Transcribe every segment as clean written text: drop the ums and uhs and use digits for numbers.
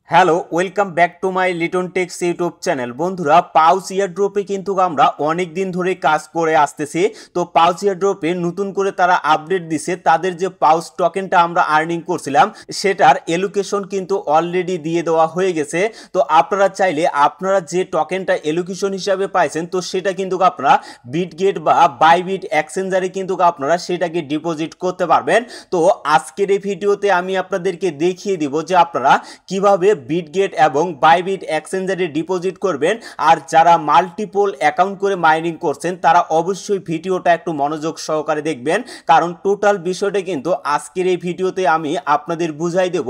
Hello, welcome back to my Liton techs YouTube channel. বন্ধুরা, pouch ইয়ারড্রপে কিন্তু আমরা অনেক দিন ধরে কাজ করে আসতেছি। তো পাউচ ইয়ারড্রপে নতুন করে তারা আপডেট দিছে, তাদের যে পাউচ টোকেনটা আমরা আর্নিং করছিলাম সেটার এলোকেশন কিন্তু অলরেডি দিয়ে দেওয়া হয়ে গেছে। তো আপনারা চাইলে আপনারা যে টোকেনটা এলোকেশন হিসাবে পাইছেন তো সেটা কিন্তু আপনারা বিটগেট বা বাইবিট এক্সচেঞ্জারে কিন্তু আপনারা সেটাকে ডিপোজিট করতে পারবেন। তো আজকের এই ভিডিওতে আমি আপনাদেরকে দেখিয়ে দিব যে আপনারা কিভাবে বিটগেট এবং বাইবিট এক্সচেঞ্জারে ডিপোজিট করবেন। আর যারা মাল্টিপল অ্যাকাউন্ট করে মাইনিং করছেন তারা অবশ্যই ভিডিওটা একটু মনোযোগ সহকারে দেখবেন, কারণ টোটাল বিষয়টা কিন্তু আজকের এই ভিডিওতে আমি আপনাদের বুঝাই দেব।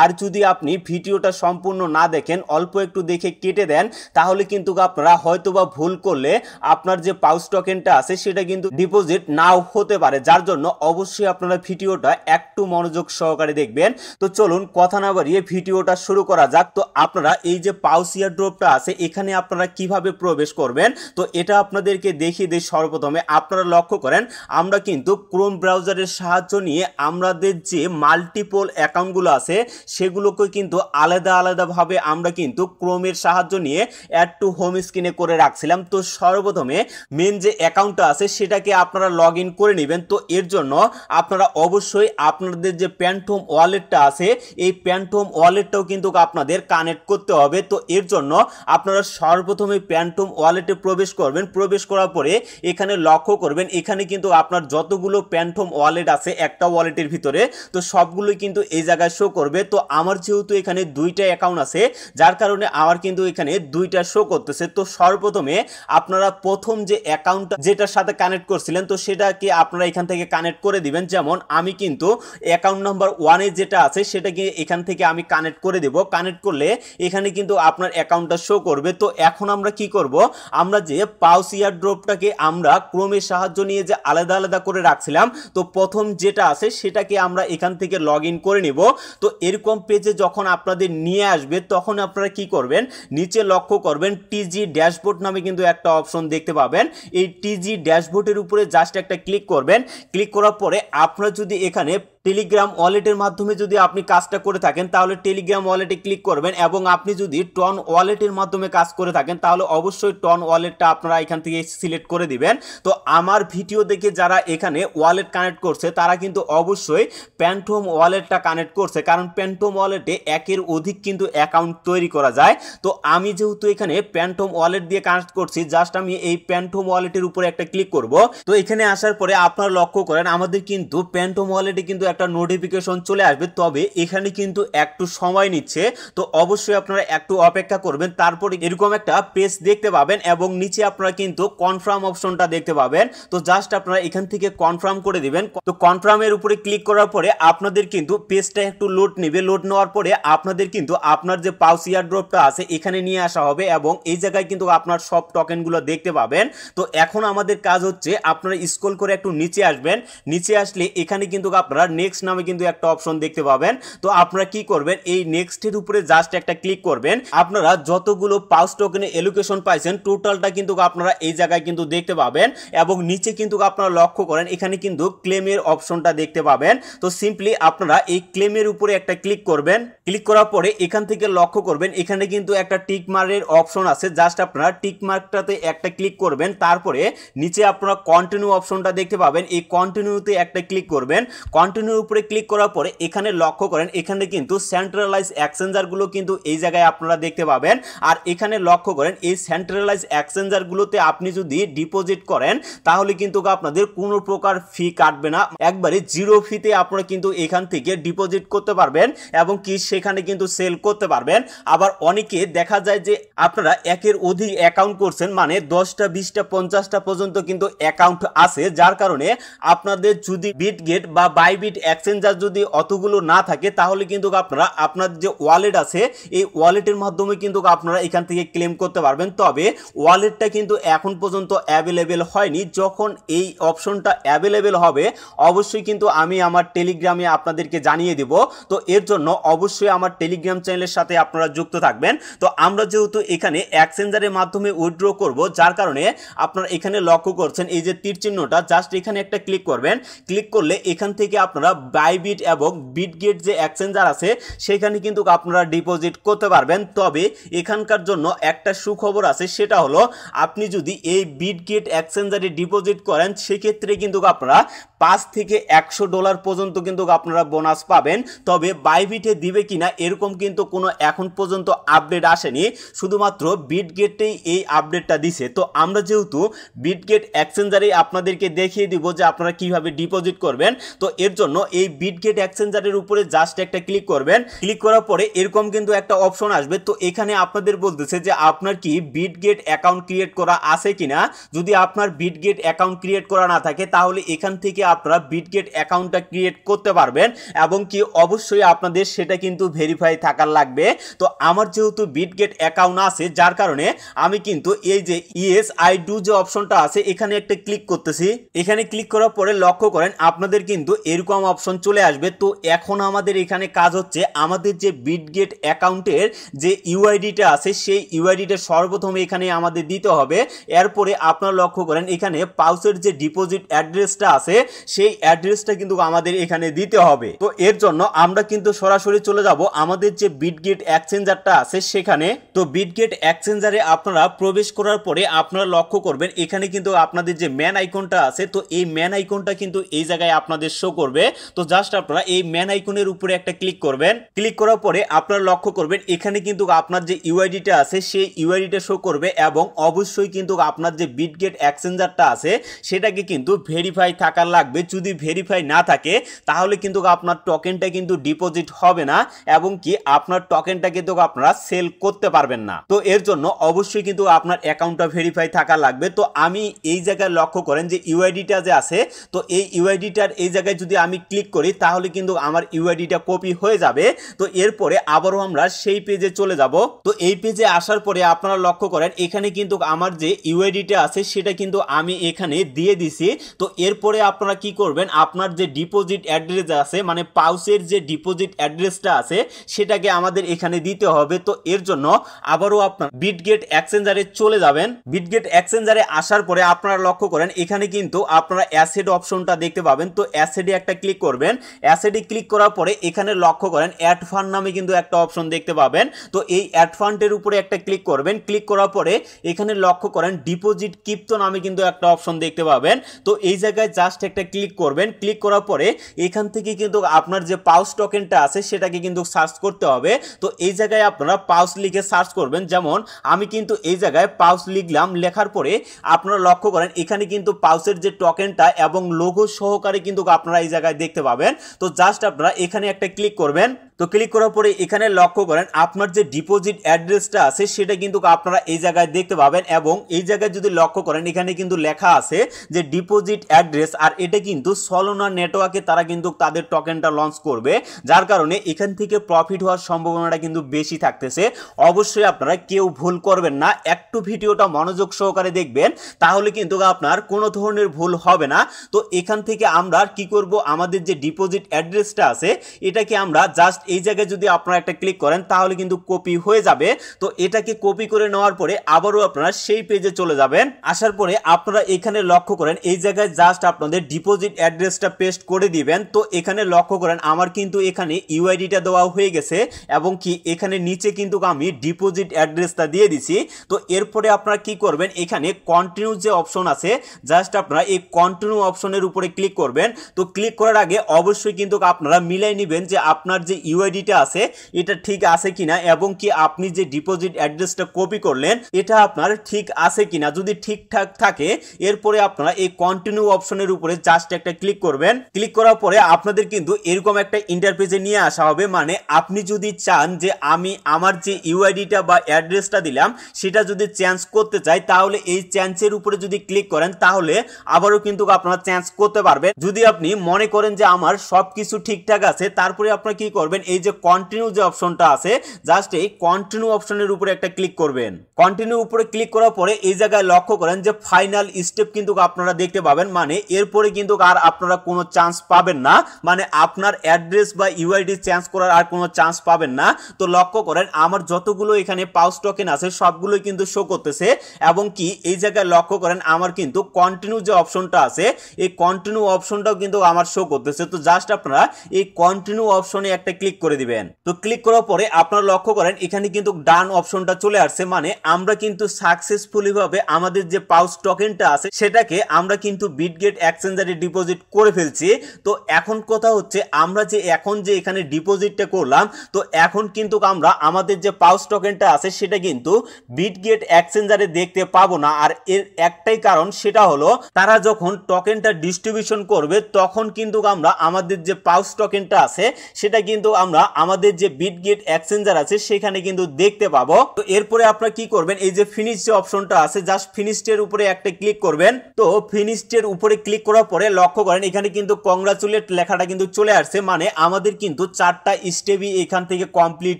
আর যদি আপনি ভিডিওটা সম্পূর্ণ না দেখেন, অল্প একটু দেখে কেটে দেন, তাহলে কিন্তু আপনারা হয়তোবা ভুল করলে আপনার যে পাউচ টোকেনটা আছে সেটা কিন্তু ডিপোজিট নাও হতে পারে। যার জন্য অবশ্যই আপনারা ভিডিওটা একটু মনোযোগ সহকারে দেখবেন। তো চলুন কথা না বাড়িয়ে ভিডিওটা শুরু করা যাক। তো আপনারা এই যে পাউচ ইয়ারড্রপটা আছে এখানে আপনারা কিভাবে প্রবেশ করবেন তো এটা আপনাদেরকে দেখিয়ে দিই। সর্বপ্রথমে আপনারা লক্ষ্য করেন আমরা কিন্তু ক্রোম ব্রাউজারের সাহায্য নিয়ে আমাদের যে মাল্টিপল অ্যাকাউন্টগুলো আছে সেগুলোকে কিন্তু আলাদা আলাদাভাবে আমরা কিন্তু ক্রোমের সাহায্য নিয়ে অ্যাড টু হোম স্ক্রিনে করে রাখছিলাম। তো সর্বপ্রথমে মেন যে অ্যাকাউন্টটা আছে সেটাকে আপনারা লগ ইন করে নেবেন। তো এর জন্য আপনারা অবশ্যই আপনাদের যে প্যান্টম ওয়ালেটটা আছে এই প্যান্টম ওয়ালেটটাও কিন্তু আপনাদের কানেক্ট করতে হবে। তো এর জন্য আপনারা সর্বপ্রথমে প্যান্টম ওয়ালেটে প্রবেশ করবেন। প্রবেশ করার পরে এখানে লক্ষ্য করবেন এখানে কিন্তু আপনার যতগুলো প্যান্টম ওয়ালেট আছে একটা ওয়ালেটের ভিতরে তো সবগুলোই কিন্তু এই জায়গায় শো করবে। তো আমার যেহেতু এখানে দুইটা অ্যাকাউন্ট আছে যার কারণে আমার কিন্তু এখানে দুইটা শো করতেছে। তো সর্বপ্রথমে আপনারা প্রথম যে অ্যাকাউন্টটা যেটার সাথে কানেক্ট করছিলেন তো সেটাকে আপনারা এখান থেকে কানেক্ট করে দিবেন। যেমন আমি কিন্তু অ্যাকাউন্ট নাম্বার 1 এ যেটা আছে সেটাকে এখান থেকে আমি কানেক্ট করে দেব। কানেক্ট করলে এখানে কিন্তু আপনার অ্যাকাউন্টটা শো করবে। তো এখন আমরা কি করব, আমরা যে পাউচ ইয়ারড্রপটাকে আমরা ক্রোমের সাহায্য নিয়ে যে আলাদা আলাদা করে রাখছিলাম তো প্রথম যেটা আছে সেটাকে আমরা এখান থেকে লগ ইন করে নিব। তো এরকম পেজে যখন আপনাদের নিয়ে আসবে তখন আপনারা কি করবেন, নিচে লক্ষ্য করবেন টিজি ড্যাশবোর্ড নামে কিন্তু একটা অপশন দেখতে পাবেন। এই টিজি ড্যাশবোর্ডের উপরে জাস্ট একটা ক্লিক করবেন। ক্লিক করার পরে আপনারা যদি এখানে টেলিগ্রাম ওয়ালেটের মাধ্যমে যদি আপনি কাজটা করে থাকেন তাহলে টেলিগ্রাম ওয়ালেটে ক্লিক করবেন, এবং আপনি যদি টন ওয়ালেটের মাধ্যমে কাজ করে থাকেন তাহলে অবশ্যই টন ওয়ালেটটা আপনারা এখান থেকে সিলেক্ট করে দিবেন। তো আমার ভিডিও দেখে যারা এখানে ওয়ালেট কানেক্ট করছে তারা কিন্তু অবশ্যই প্যান্টম ওয়ালেটটা কানেক্ট করছে, কারণ প্যান্টম ওয়ালেটে একের অধিক কিন্তু অ্যাকাউন্ট তৈরি করা যায়। তো আমি যেহেতু এখানে প্যান্টম ওয়ালেট দিয়ে কানেক্ট করছি, জাস্ট আমি এই প্যান্টম ওয়ালেটের উপরে একটা ক্লিক করব। তো এখানে আসার পরে আপনারা লক্ষ্য করেন আমাদের কিন্তু প্যান্টম ওয়ালেটে কিন্তু একটা নোটিফিকেশন চলে আসবে, তবে এখানে কিন্তু একটু সময় নিচ্ছে। তো অবশ্যই আপনারা একটু অপেক্ষা করবেন, তারপরে এরকম একটা পেজ দেখতে পাবেন এবং নিচে আপনারা কিন্তু কনফার্ম অপশনটা দেখতে পাবেন। তো জাস্ট আপনারা এখান থেকে কনফার্ম করে দিবেন। তো কনফার্মের উপরে ক্লিক করার পরে আপনাদের কিন্তু পেজটা একটু লোড নেবে। লোড নেওয়ার পরে আপনাদের কিন্তু আপনার যে পাউচ ইয়ারড্রপটা আছে এখানে নিয়ে আসা হবে এবং এই জায়গায় কিন্তু আপনার সব টোকেনগুলো দেখতে পাবেন। তো এখন আমাদের কাজ হচ্ছে আপনারা স্ক্রল করে একটু নিচে আসবেন। নিচে আসলে এখানে কিন্তু আপনারা নেক্সট নামে কিন্তু একটা অপশন দেখতে পাবেন। তো আপনারা কি করবেন, এই নেক্সটের উপরে জাস্ট একটা ক্লিক করবেন। আপনারা যতগুলো পাউচ টোকেনে এলোকেশন পাইছেন টোটালটা কিন্তু আপনারা এই জায়গায় কিন্তু দেখতে পাবেন এবং নিচে কিন্তু আপনারা লক্ষ্য করেন এখানে কিন্তু ক্লেমের অপশনটা দেখতে পাবেন। তো সিম্পলি আপনারা এই ক্লেমের উপরে একটা ক্লিক করবেন। ক্লিক করার পরে এখান থেকে লক্ষ্য করবেন এখানে কিন্তু একটা টিক মার্কের অপশন আছে, জাস্ট আপনারা টিক মার্কটাতে একটা ক্লিক করবেন। তারপরে নিচে আপনারা কন্টিনিউ অপশনটা দেখতে পাবেন, এই কন্টিনিউতে একটা ক্লিক করবেন। কন্টিনিউর উপরে ক্লিক করার পরে এখানে লক্ষ্য করেন এখানে কিন্তু সেন্ট্রালাইজ এক্সচেঞ্জারগুলো কিন্তু এই জায়গায় আপনারা দেখতে পাবেন। আর এখানে লক্ষ্য করেন এই সেন্ট্রালাইজ এক্সচেঞ্জারগুলোতে আপনি যদি ডিপোজিট করেন তাহলে কিন্তু আপনাদের কোনো প্রকার ফি কাটবে না, একবারে জিরো ফিতে আপনারা কিন্তু এখান থেকে ডিপোজিট করতে পারবেন এবং কি সেখানে কিন্তু সেল করতে পারবেন। আবার অনেকে দেখা যায় যে আপনারা একের অধিক অ্যাকাউন্ট করছেন, মানে 10টা 20টা 50টা পর্যন্ত কিন্তু অ্যাকাউন্ট আছে, যার কারণে আপনাদের যদি বিটগেট বা বাইবিট এক্সচেঞ্জার যদি অতগুলো না থাকে তাহলে কিন্তু আপনারা আপনার যে ওয়ালেট আছে এই ওয়ালেটের মাধ্যমে কিন্তু আপনারা এখান থেকে ক্লেম করতে পারবেন। তবে ওয়ালেটটা কিন্তু এখন পর্যন্ত অ্যাভেলেবেল হয়নি। যখন এই অপশনটা অ্যাভেলেবেল হবে অবশ্যই কিন্তু আমি আমার টেলিগ্রামে আপনাদেরকে জানিয়ে দেব। তো এর জন্য অবশ্যই আমার টেলিগ্রাম চ্যানেলের সাথে আপনারা যুক্ত থাকবেন। তো আমরা যেহেতু এখানে এক্সচেঞ্জারের মাধ্যমে উইথড্র করব যার কারণে আপনারা এখানে লক্ষ্য করছেন এই যে তীর চিহ্নটা, জাস্ট এখানে একটা ক্লিক করবেন। ক্লিক করলে এখান থেকে আপনারা আপনারা বাইবিট এবং বিটগেট যে এক্সচেঞ্জার আছে সেখানে কিন্তু আপনারা ডিপোজিট করতে পারবেন। তবে এখানকার জন্য একটা সুখবর আছে, সেটা হলো আপনি যদি এই বিটগেট এক্সচেঞ্জারে ডিপোজিট করেন সেক্ষেত্রে কিন্তু আপনারা $5 থেকে $100 পর্যন্ত কিন্তু আপনারা বোনাস পাবেন। তবে বাইবিটে দিবে কিনা এরকম কিন্তু কোনো এখন পর্যন্ত আপডেট আসেনি, শুধুমাত্র বিটগেটেই এই আপডেটটা দিছে। তো আমরা যেহেতু বিটগেট এক্সচেঞ্জারে আপনাদেরকে দেখিয়ে দিব যে আপনারা কিভাবে ডিপোজিট করবেন, তো এর জন্য এই বিটগেট এক্সচেঞ্জারের উপরে জাস্ট একটা ক্লিক করবেন। ক্লিক করার পরে এরকম কিন্তু একটা অপশন আসবে। তো এখানে আপনাদের বলতেছে যে আপনার কি বিটগেট অ্যাকাউন্ট ক্রিয়েট করা আছে কিনা। যদি আপনার বিটগেট অ্যাকাউন্ট ক্রিয়েট করা না থাকে তাহলে এখান থেকে আপনারা বিটগেট অ্যাকাউন্টটা ক্রিয়েট করতে পারবেন এবং কি অবশ্যই আপনাদের সেটা কিন্তু ভেরিফাই থাকার লাগবে। তো আমার যেহেতু বিটগেট অ্যাকাউন্ট আছে যার কারণে আমি কিন্তু এই যে ইয়েস আই ডু যে অপশনটা আছে এখানে একটা ক্লিক করতেছি। এখানে ক্লিক করার পরে লক্ষ্য করেন আপনাদের কিন্তু এরকম অপশন চলে আসবে। তো এখন আমাদের এখানে কাজ হচ্ছে আমাদের যে বিটগেট অ্যাকাউন্টের যে ইউআইডিটা আছে সেই ইউআইডিটা সর্বপ্রথমে এখানে আমাদের দিতে হবে। এরপরে আপনারা লক্ষ্য করেন এখানে পাউচের যে ডিপোজিট অ্যাড্রেসটা আছে সেই অ্যাড্রেসটা কিন্তু আমাদের এখানে দিতে হবে। তো এর জন্য আমরা কিন্তু সরাসরি চলে যাব আমাদের যে বিটগেট এক্সচেঞ্জারটা আছে সেখানে। তো বিটগেট এক্সচেঞ্জারে আপনারা প্রবেশ করার পরে আপনারা লক্ষ্য করবেন এখানে কিন্তু আপনাদের যে ম্যান আইকনটা আছে, তো এই ম্যান আইকনটা কিন্তু এই জায়গায় আপনাদের শো করবে। তো জাস্ট আপনারা এই ম্যান আইকনের উপরে একটা ক্লিক করবেন। ক্লিক করার পরে আপনারা লক্ষ্য করবেন এখানে কিন্তু আপনার যে ইউআইডিটা আছে সেই ইউআইডিটা শো করবে এবং অবশ্যই কিন্তু আপনার যে বিটগেট এক্সচেঞ্জারটা আছে সেটাকে কিন্তু ভেরিফাই থাকার লাগবে। যদি ভেরিফাই না থাকে তাহলে কিন্তু আপনার টোকেনটা কিন্তু ডিপোজিট হবে না এবং কি আপনার টোকেনটা কিন্তু আপনারা সেল করতে পারবেন না। তো এর জন্য অবশ্যই কিন্তু আপনার অ্যাকাউন্টটা ভেরিফাই থাকা লাগবে। তো আমি এই জায়গায় লক্ষ্য করেন যে ইউআইডিটা যে আছে, তো এই ইউআইডিটার এই জায়গায় যদি আমি ক্লিক করি তাহলে কিন্তু আমার ইউআইডিটা কপি হয়ে যাবে। তো এরপরে আবারও আমরা সেই পেজে চলে যাব। তো এই পেজে আসার পরে আপনারা লক্ষ্য করেন এখানে কিন্তু আমার যে ইউআইডিটা আছে সেটা কিন্তু আমি এখানে দিয়ে দিছি। তো এরপরে আপনারা কি করবেন আপনার যে ডিপোজিট অ্যাড্রেস আছে মানে পাউচের যে ডিপোজিট অ্যাড্রেসটা আছে সেটাকে আমাদের এখানে দিতে হবে। তো এর জন্য আবারও আপনার বিটগেট এক্সচেঞ্জারে চলে যাবেন। বিটগেট এক্সচেঞ্জারে আসার পরে আপনারা লক্ষ্য করেন এখানে কিন্তু আপনারা অ্যাসেট অপশনটা দেখতে পাবেন। তো অ্যাসেটে একটা ক্লিক করবেন। অ্যাসেটে ক্লিক করার পরে এখানে লক্ষ্য করেন অ্যাড ফান্ড নামে কিন্তু একটা অপশন দেখতে পাবেন। তো এই অ্যাড ফান্ডের উপরে একটা ক্লিক করবেন। ক্লিক করার পরে এখানে লক্ষ্য করেন ডিপোজিট ক্রিপ্টো নামে কিন্তু একটা অপশন দেখতে পাবেন। তো এই জায়গায় জাস্ট একটা ক্লিক করবেন। ক্লিক করার পরে এখান থেকে কিন্তু আপনার যে পাউচ টোকেনটা আছে সেটাকে কিন্তু সার্চ করতে হবে। তো এই জায়গায় আপনারা পাউচ লিখে সার্চ করবেন। যেমন আমি কিন্তু এই জায়গায় পাউচ লিখলাম, লেখার পরে আপনারা লক্ষ্য করেন এখানে কিন্তু পাউচের যে টোকেনটা এবং লোগো সহকারে কিন্তু আপনারা এই জায়গায় দেখতে পাবেন। তো জাস্ট আপনারা এখানে একটা ক্লিক করবেন। তো ক্লিক করার পরে এখানে লক্ষ্য করেন আপনার যে ডিপোজিট অ্যাড্রেসটা আছে সেটা কিন্তু আপনারা এই জায়গায় দেখতে পাবেন এবং এই জায়গায় যদি লক্ষ্য করেন এখানে কিন্তু লেখা আছে যে ডিপোজিট অ্যাড্রেস, আর এটা কিন্তু সলোনা নেটওয়ার্কে তারা কিন্তু তাদের টোকেনটা লঞ্চ করবে, যার কারণে এখান থেকে প্রফিট হওয়ার সম্ভাবনাটা কিন্তু বেশি থাকতেছে। অবশ্যই আপনারা কেউ ভুল করবেন না, একটু ভিডিওটা মনোযোগ সহকারে দেখবেন তাহলে কিন্তু আপনার কোনো ধরনের ভুল হবে না। তো এখান থেকে আমরা কি করব আমাদের যে ডিপোজিট অ্যাড্রেসটা আছে এটাকে আমরা জাস্ট এই জায়গায় যদি আপনারা একটা ক্লিক করেন তাহলে কিন্তু কপি হয়ে যাবে। তো এটাকে কপি করে নেওয়ার পরে আবারও আপনারা সেই পেজে চলে যাবেন। আসার পরে আপনারা এখানে লক্ষ্য করেন এই জায়গায় জাস্ট আপনাদের ডিপোজিট অ্যাড্রেসটা পেস্ট করে দিবেন। তো এখানে লক্ষ্য করেন আমার কিন্তু এখানে ইউআইডিটা দেওয়া হয়ে গেছে এবং কি এখানে নিচে কিন্তু আমি ডিপোজিট অ্যাড্রেসটা দিয়ে দিছি। তো এরপরে আপনারা কি করবেন এখানে কন্টিনিউ যে অপশন আছে জাস্ট আপনারা এই কন্টিনিউ অপশনের উপরে ক্লিক করবেন। তো ক্লিক করার আগে অবশ্যই কিন্তু আপনারা মিলাই নেবেন যে আপনার যে ইউআইডিটা আছে এটা ঠিক আছে কিনা এবং কি আপনি যে ডিপোজিট অ্যাড্রেসটা কপি করলেন এটা আপনার ঠিক আছে কিনা। যদি ঠিকঠাক থাকে এরপরে আপনারা এই কন্টিনিউ অপশনের উপরে জাস্ট একটা ক্লিক করবেন। ক্লিক করার পরে আপনাদের কিন্তু এরকম একটা ইন্টারফেসে নিয়ে আসা হবে। মানে আপনি যদি চান যে আমি আমার যে ইউআইডিটা বা অ্যাড্রেসটা দিলাম সেটা যদি চেঞ্জ করতে চাই তাহলে এই চেঞ্জের উপরে যদি ক্লিক করেন তাহলে আবারও কিন্তু আপনারা চেঞ্জ করতে পারবেন। যদি আপনি মনে করেন যে আমার সবকিছু ঠিকঠাক আছে তারপরে আপনারা কি করবেন এই যে কন্টিনিউ যে অপশনটা আছে জাস্ট এই কন্টিনিউ অপশনের উপরে একটা ক্লিক করবেন। কন্টিনিউ উপরে ক্লিক করার পরে এই জায়গায় লক্ষ্য করেন যে ফাইনাল স্টেপ কিন্তু আপনারা দেখতে পাবেন, মানে এরপরে কিন্তু আর আপনারা কোনো চান্স পাবেন না, মানে আপনার অ্যাড্রেস বা ইউআইডি চেঞ্জ করার আর কোনো চান্স পাবেন না। তো লক্ষ্য করেন আমার যতগুলো এখানে পাউচ টোকেন আছে সবগুলোই কিন্তু শো করতেছে, এবং কি এই জায়গায় লক্ষ্য করেন আমার কিন্তু কন্টিনিউ যে অপশনটা আছে এই কন্টিনিউ অপশনটাও কিন্তু আমার শো করতেছে। তো জাস্ট আপনারা এই কন্টিনিউ অপশনে একটা ক্লিক করে দিবেন। তো ক্লিক করার পরে আপনারা লক্ষ্য করেন এখানে কিন্তু ডান অপশনটা চলে আসছে, মানে আমরা কিন্তু সাকসেসফুলি ভাবে আমাদের যে পাউচ টোকেনটা আছে সেটাকে আমরা কিন্তু বিটগেট এক্সচেঞ্জারে ডিপোজিট করে ফেলছি। তো এখন কথা হচ্ছে আমরা যে এখন যে এখানে ডিপোজিটটা করলাম, তো এখন কিন্তু আমরা আমাদের যে পাউচ টোকেনটা আছে সেটা কিন্তু বিটগেট এক্সচেঞ্জারে দেখতে পাবো না। আর এর একটাই কারণ, সেটা হলো তারা যখন টোকেনটা ডিস্ট্রিবিউশন করবে তখন কিন্তু আমরা আমাদের যে পাউচ টোকেনটা আছে সেটা কিন্তু আমরা আমাদের যে বিটগেট এক্সচেঞ্জার আছে সেখানে কিন্তু দেখতে পাবো। তো এরপরে আপনারা কি করবেন, এই যে ফিনিশ যে অপশনটা আছে জাস্ট ফিনিশড উপরে একটা ক্লিক করবেন। তো ফিনিশড উপরে ক্লিক করার পরে লক্ষ্য করেন এখানে কিন্তু কংগ্রাচুলেট লেখাটা কিন্তু চলে আসছে, মানে আমাদের কিন্তু 4টা স্টেপই এখান থেকে কমপ্লিট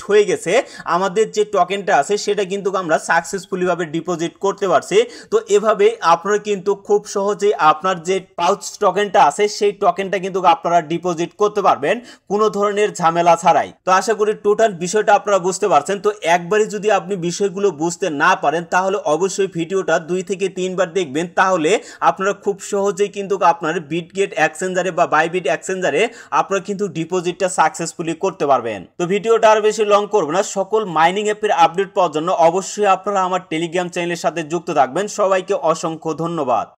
হয়ে গেছে। আমাদের যে টোকেনটা আছে সেটা কিন্তু আমরা সাকসেসফুলি ভাবে ডিপোজিট করতে পারছি। তো এভাবে আপনারা কিন্তু খুব সহজেই আপনার যে পাউচ টোকেনটা আছে সেই টোকেনটা কিন্তু আপনারা ডিপোজিট করতে পারবেন কোনো ধরনের ঝামেলা ছাড়াই। তো আশা করি টোটাল বিষয়টা আপনারা বুঝতে পারছেন। তো একবারই যদি আপনি বিষয়গুলো বুঝতে না পারেন তাহলে অবশ্যই ভিডিওটা 2 থেকে 3 বার দেখবেন, তাহলে আপনারা খুব সহজেই কিন্তু আপনার বিটগেট এক্সচেঞ্জারে বা বাইবিট এক্সচেঞ্জারে আপনারা কিন্তু ডিপোজিটটা সাকসেসফুলি করতে পারবেন। তো ভিডিওটা আর বেশি লং করব না, সকল মাইনিং অ্যাপের আপডেট পাওয়ার জন্য অবশ্যই আপনারা আমার টেলিগ্রাম চ্যানেলের সাথে যুক্ত থাকবেন। সবাইকে অসংখ্য ধন্যবাদ।